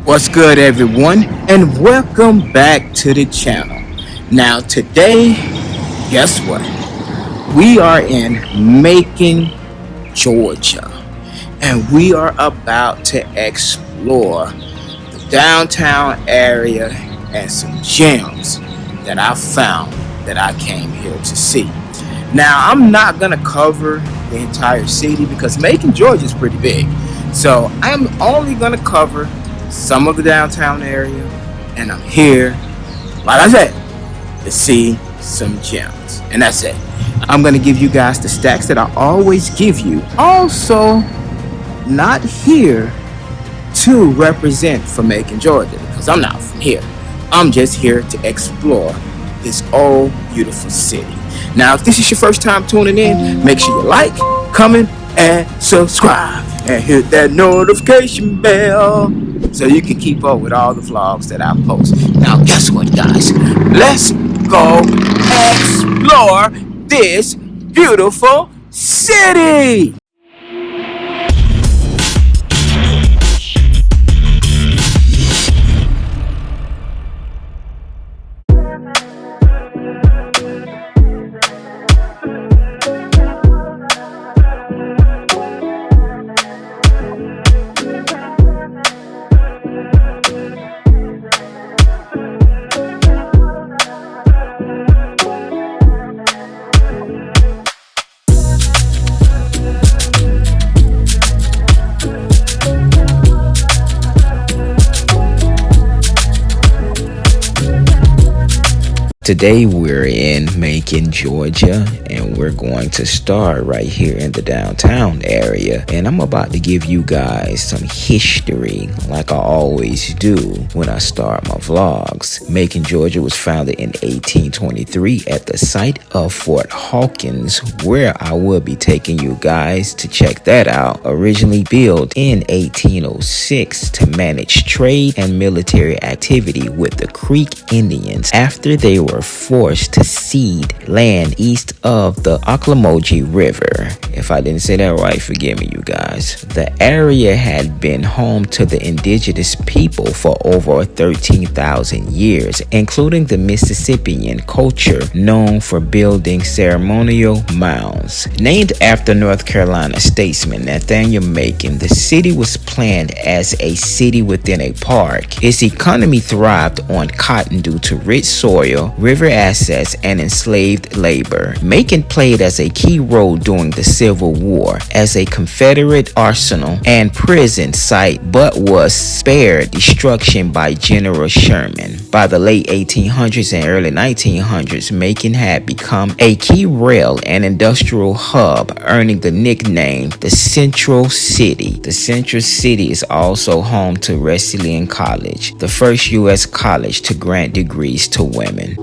What's good, everyone, and welcome back to the channel. Now, today, guess what? We are in Macon, Georgia, and we are about to explore the downtown area and some gems that I found that I came here to see. Now, I'm not going to cover the entire city because Macon, Georgia is pretty big. So, I'm only going to cover some of the downtown area, and I'm here, like I said, to see some gems. And that's it. I'm going to give you guys the stats that I always give you. Also, not here to represent for Macon, Georgia, because I'm not from here. I'm just here to explore this old, beautiful city. Now, if this is your first time tuning in, make sure you like, comment, and subscribe. And hit that notification bell so you can keep up with all the vlogs that I post. Now, guess what, guys? Let's go explore this beautiful city. Today we're in Macon, Georgia, and we're going to start right here in the downtown area. And I'm about to give you guys some history like I always do when I start my vlogs. Macon, Georgia was founded in 1823 at the site of Fort Hawkins, where I will be taking you guys to check that out. Originally built in 1806 to manage trade and military activity with the Creek Indians after they were forced to cede land east of the Ocklamogy River. If I didn't say that right, forgive me, you guys. The area had been home to the indigenous people for over 13,000 years, including the Mississippian culture known for building ceremonial mounds. Named after North Carolina statesman Nathaniel Macon, the city was planned as a city within a park. Its economy thrived on cotton due to rich soil, river assets, and enslaved labor. Macon played as a key role during the Civil War as a Confederate arsenal and prison site, but was spared destruction by General Sherman. By the late 1800s and early 1900s, Macon had become a key rail and industrial hub, earning the nickname the Central City. The Central City is also home to Wesleyan College, the first U.S. college to grant degrees to women.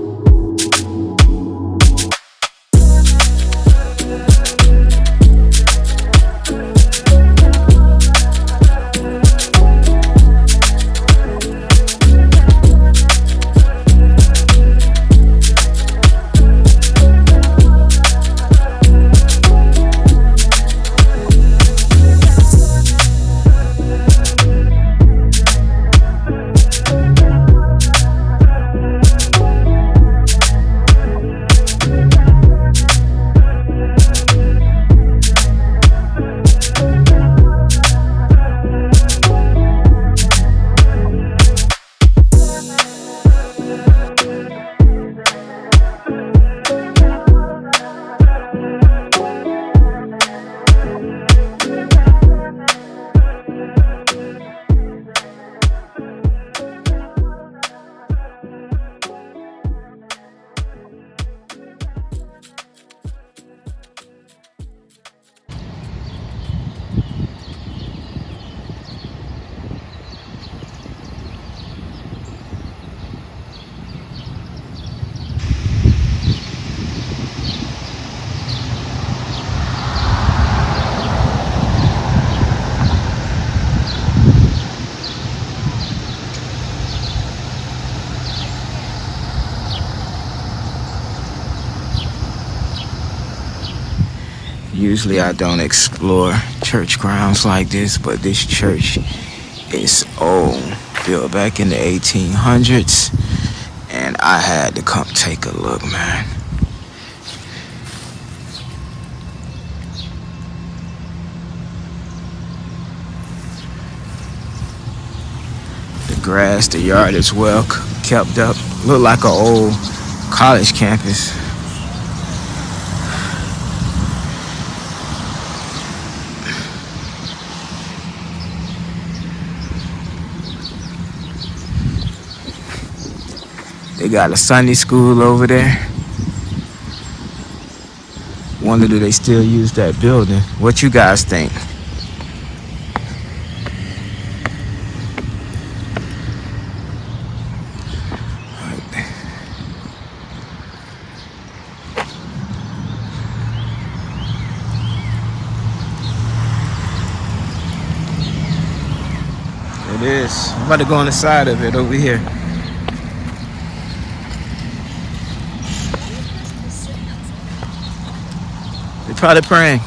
Usually I don't explore church grounds like this, but this church is old. built back in the 1800s, and I had to come take a look, man. The grass, the yard is well kept up. Look like an old college campus. They got a Sunday school over there. Wonder, do they still use that building? What you guys think? It is. I'm about to go on the side of it over here. They're probably praying.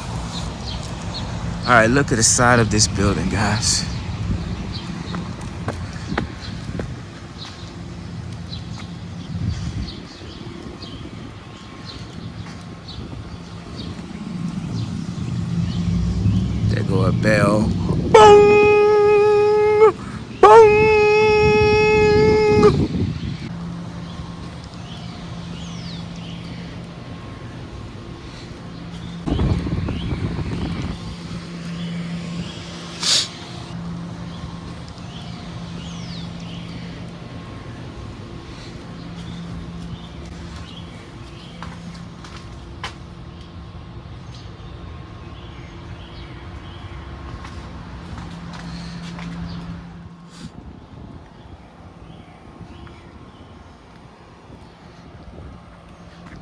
All right, look at the side of this building, guys. There go a bell. Boom! Boom!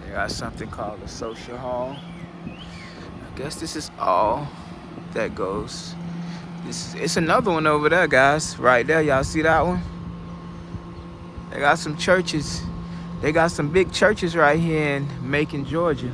They got something called a social hall. I guess this is all that goes. It's another one over there, guys. Right there, y'all see that one? They got some churches. They got some big churches right here in Macon, Georgia.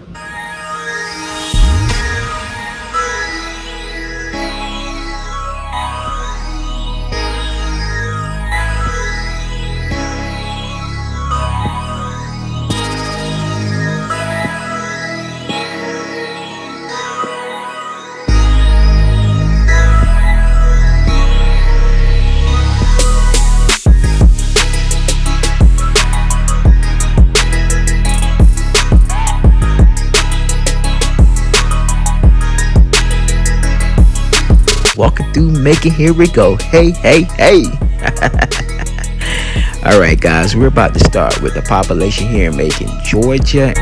Walking through Macon, here we go. Hey, hey, hey. All right, guys, we're about to start with the population here in Macon, Georgia.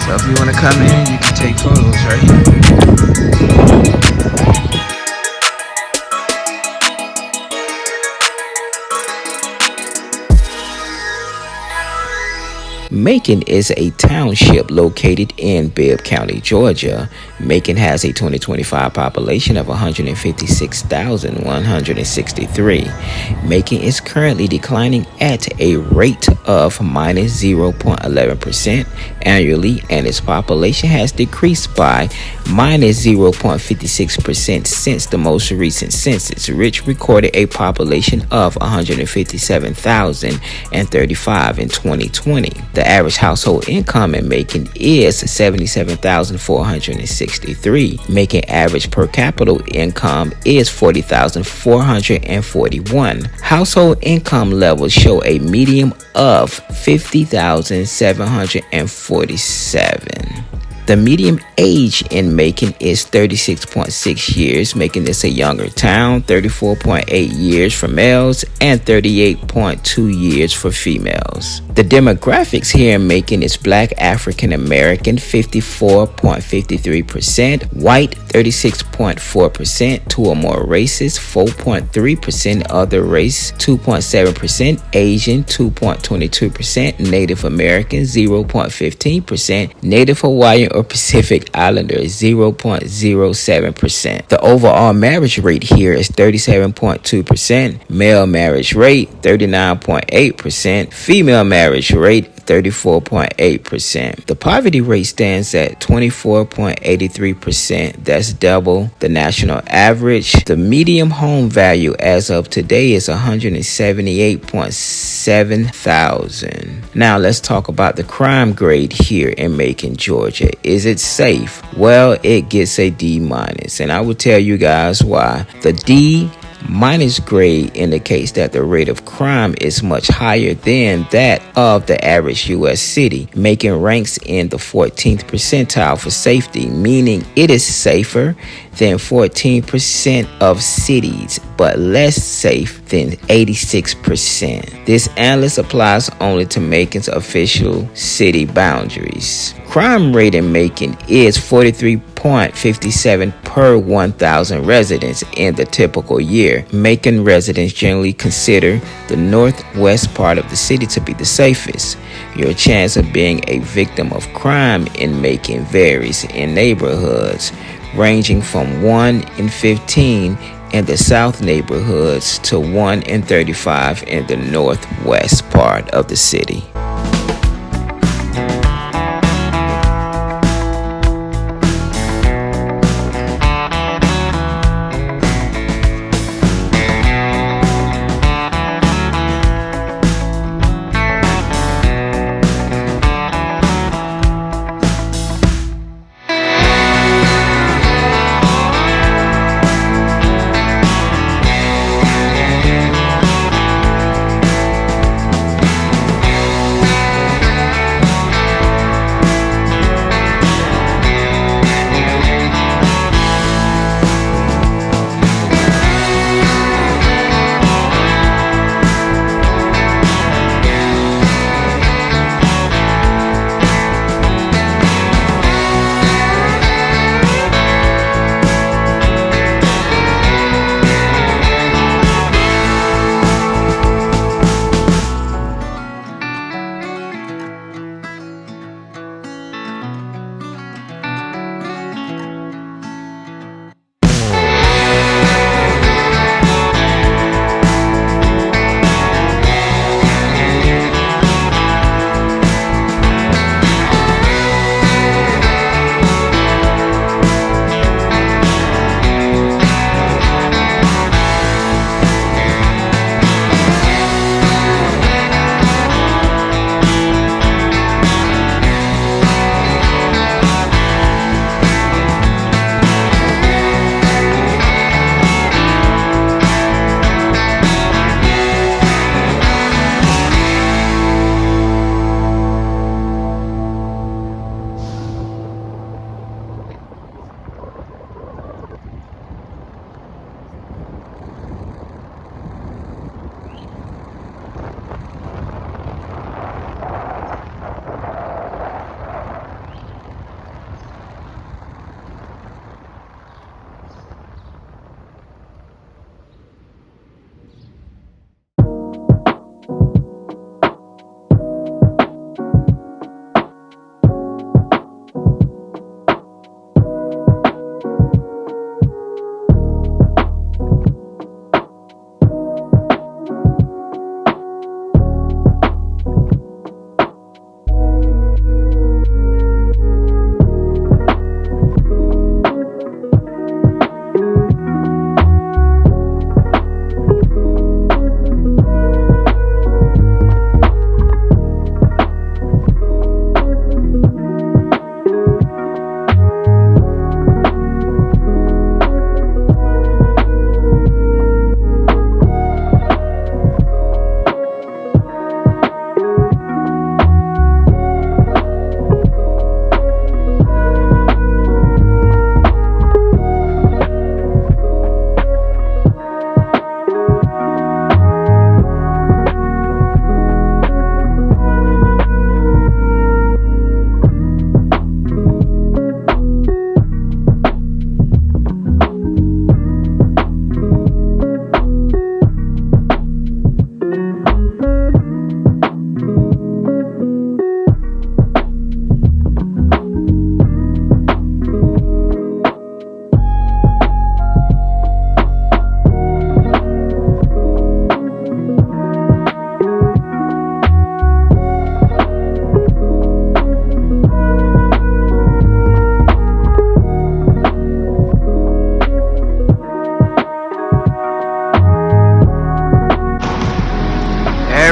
So if you want to come in, you can take photos right here. Macon is a township located in Bibb County, Georgia. Macon has a 2025 population of 156,163. Macon is currently declining at a rate of minus 0.11% annually, and its population has decreased by minus 0.56% since the most recent census, which recorded a population of 157,035 in 2020. The average household income in Macon is $77,463. Macon average per capita income is $40,441. Household income levels show a median of $50,747. The median age in Macon is 36.6 years, making this a younger town, 34.8 years for males and 38.2 years for females. The demographics here in Macon is Black African American 54.53%, white 36.4%, two or more races 4.3%, other race 2.7%, Asian 2.22%, Native American 0.15%, Native Hawaiian or Pacific Islander is 0.07%. The overall marriage rate here is 37.2%, male marriage rate 39.8%, female marriage rate 34.8%. The poverty rate stands at 24.83%. That's double the national average. The median home value as of today is $178.7 thousand. Now let's talk about the crime grade here in Macon, Georgia. Is it safe? Well, it gets a D minus, and I will tell you guys why. The D minus grade indicates that the rate of crime is much higher than that of the average U.S. city. Macon ranks in the 14th percentile for safety, meaning it is safer than 14% of cities, but less safe than 86%. This analysis applies only to Macon's official city boundaries. Crime rate in Macon is 43.57 per 1,000 residents in the typical year. Macon residents generally consider the northwest part of the city to be the safest. Your chance of being a victim of crime in Macon varies in neighborhoods, ranging from 1 in 15 in the south neighborhoods to 1 in 35 in the northwest part of the city.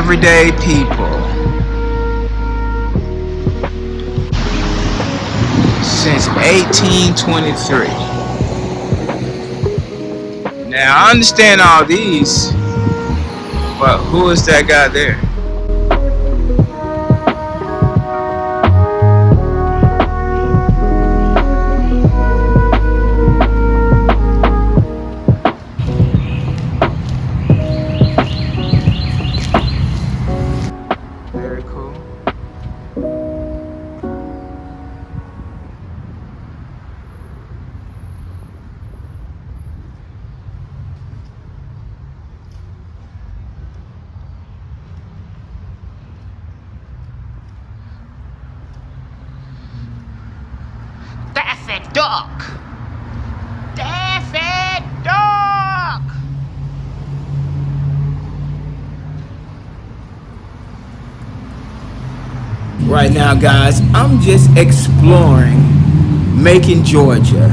everyday people since 1823. Now I understand all these, but who is that guy there? Very cool. Daffy Duck! Daffy Duck! Right now, guys, I'm just exploring Macon, Georgia.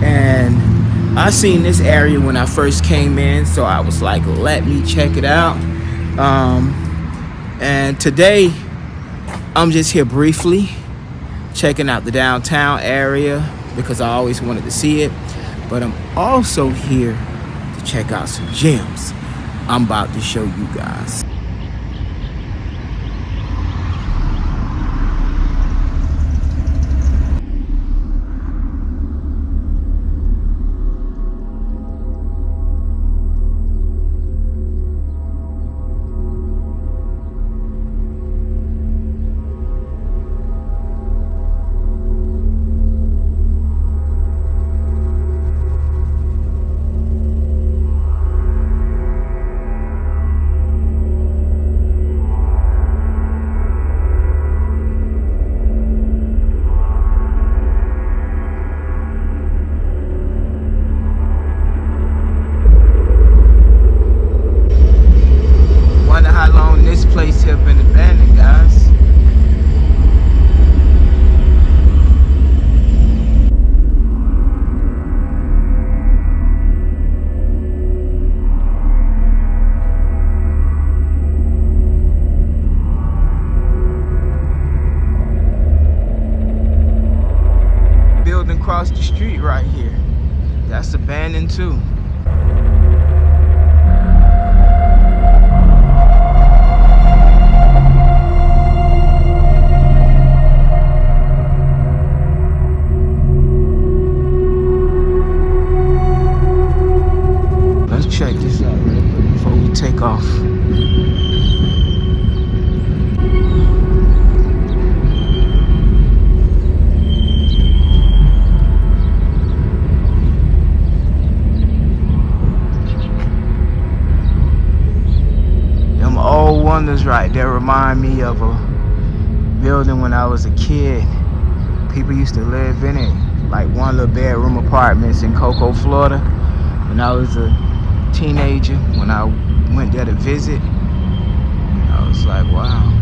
And I seen this area when I first came in, so I was like, let me check it out. And today, I'm just here briefly checking out the downtown area because I always wanted to see it. But I'm also here to check out some gems I'm about to show you guys. Wonder how long this place have been abandoned, guys. Building across the street right here. That's abandoned too. Check this out real quick before we take off. Them old wonders right there remind me of a building when I was a kid. People used to live in it, like one little bedroom apartments in Cocoa, Florida. When I was a teenager, when I went there to visit, I was like, wow.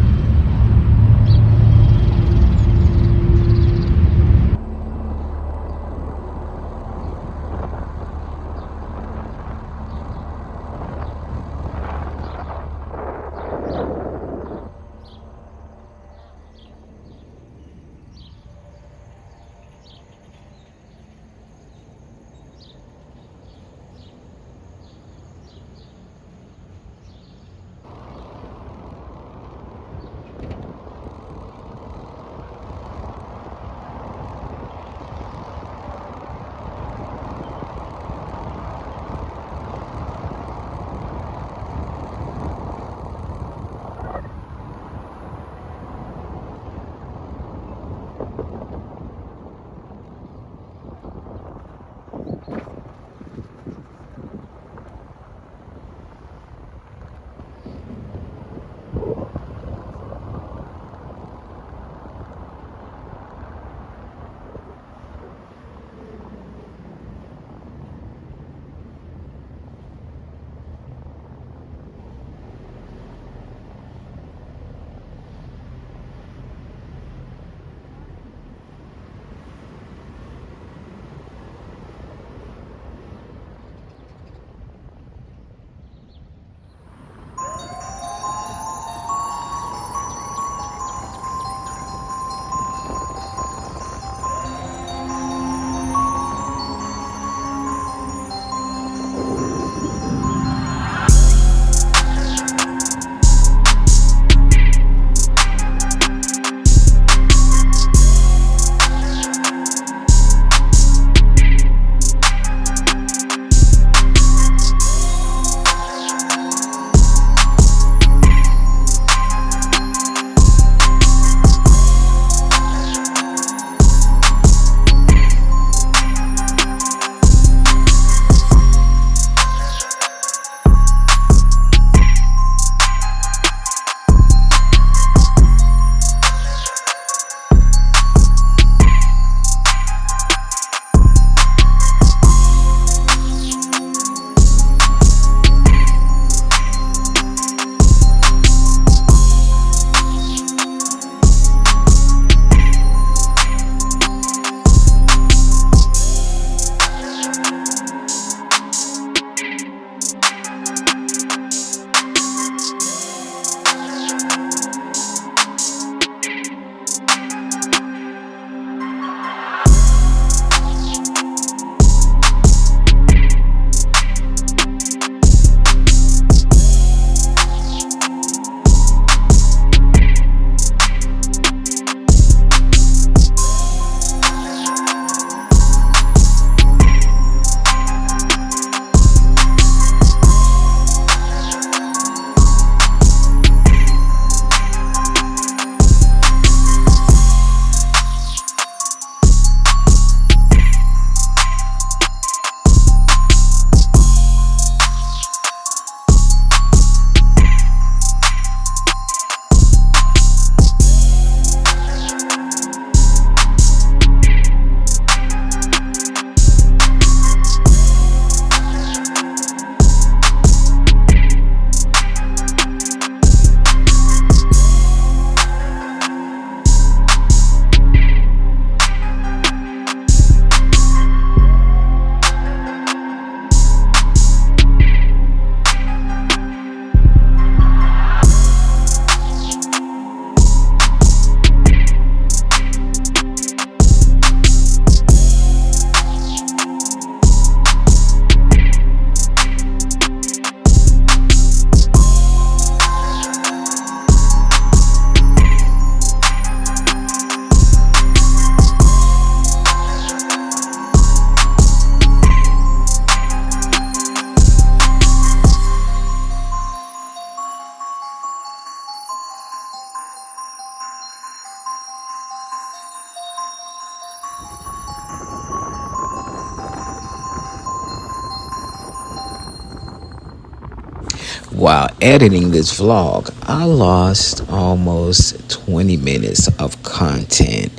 While editing this vlog, I lost almost 20 minutes of content.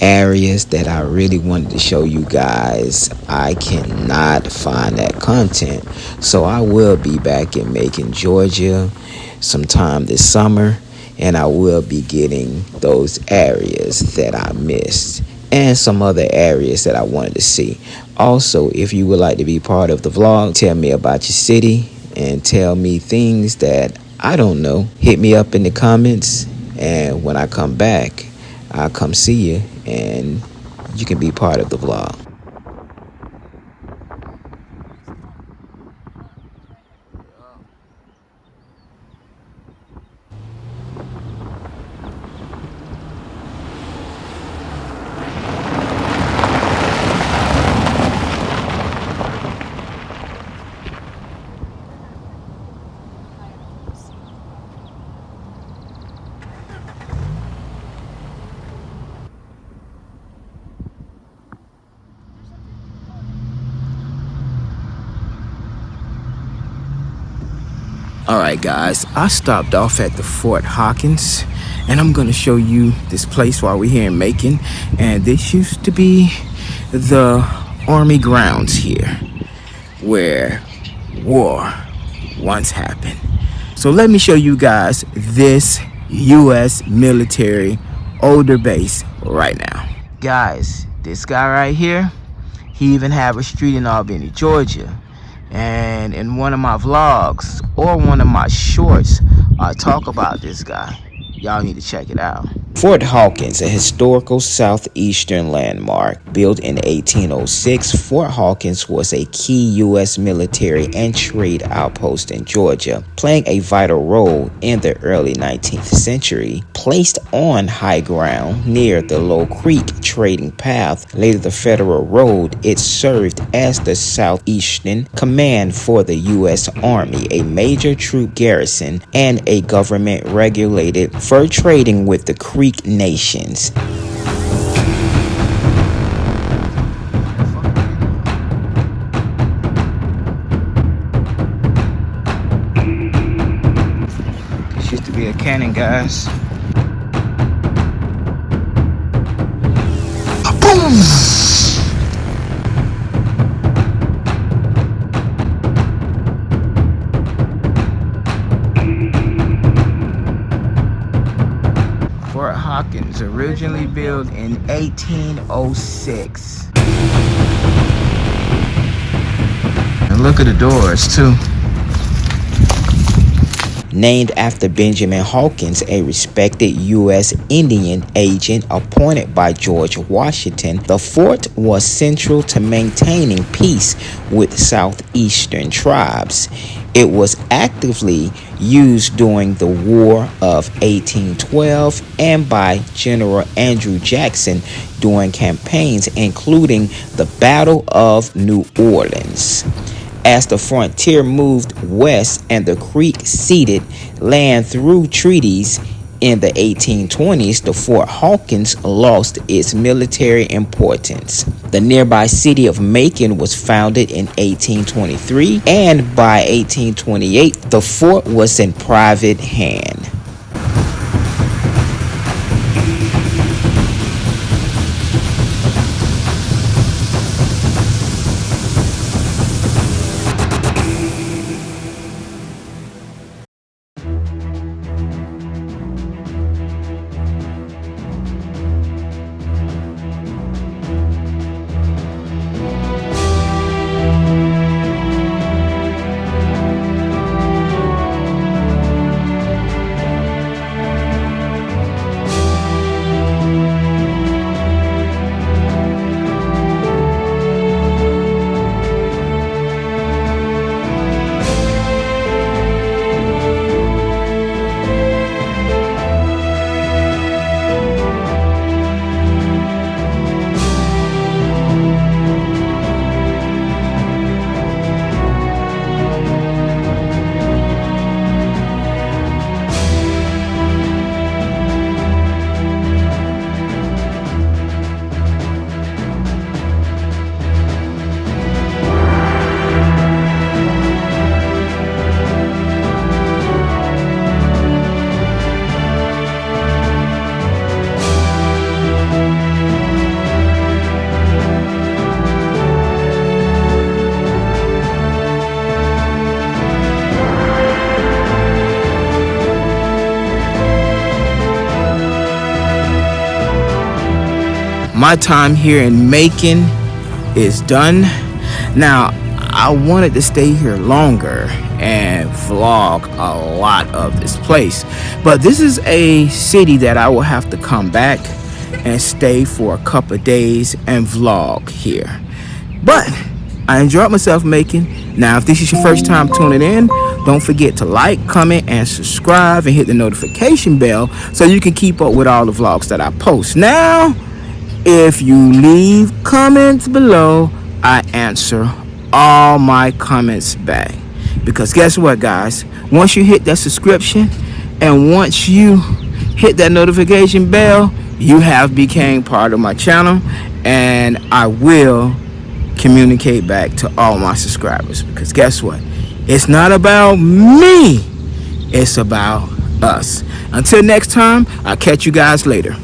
Areas that I really wanted to show you guys, I cannot find that content. So I will be back in Macon, Georgia sometime this summer, and I will be getting those areas that I missed and some other areas that I wanted to see. Also, if you would like to be part of the vlog, tell me about your city and tell me things that I don't know. Hit me up in the comments, and when I come back, I'll come see you and you can be part of the vlog. Alright guys, I stopped off at the Fort Hawkins, and I'm going to show you this place while we're here in Macon. And this used to be the Army grounds here, where war once happened. So let me show you guys this U.S. military older base right now. Guys, this guy right here, he even have a street in Albany, Georgia. And in one of my vlogs or one of my shorts, I talk about this guy. Y'all need to check it out. Fort Hawkins, a historical southeastern landmark. Built in 1806, Fort Hawkins was a key U.S. military and trade outpost in Georgia, playing a vital role in the early 19th century. Placed on high ground near the Low Creek trading path, later the Federal Road, it served as the southeastern command for the U.S. Army, a major troop garrison, and a government-regulated fur trading with the Creek nations. This used to be a cannon, guys. Boom! Fort Hawkins, originally built in 1806. And look at the doors too. Named after Benjamin Hawkins, a respected U.S. Indian agent appointed by George Washington, the fort was central to maintaining peace with southeastern tribes. It was actively used during the War of 1812 and by General Andrew Jackson during campaigns including the Battle of New Orleans. As the frontier moved west and the Creek ceded land through treaties in the 1820s, the Fort Hawkins lost its military importance. The nearby city of Macon was founded in 1823, and by 1828, the fort was in private hand. my time here in Macon is done. Now, I wanted to stay here longer and vlog a lot of this place, but this is a city that I will have to come back and stay for a couple of days and vlog here. But I enjoyed myself making. Now, if this is your first time tuning in, don't forget to like, comment, and subscribe, and hit the notification bell so you can keep up with all the vlogs that I post. Now, if you leave comments below, I answer all my comments back. Because guess what, guys? Once you hit that subscription and once you hit that notification bell, you have become part of my channel, and I will communicate back to all my subscribers. Because guess what? It's not about me. It's about us. Until next time, I'll catch you guys later.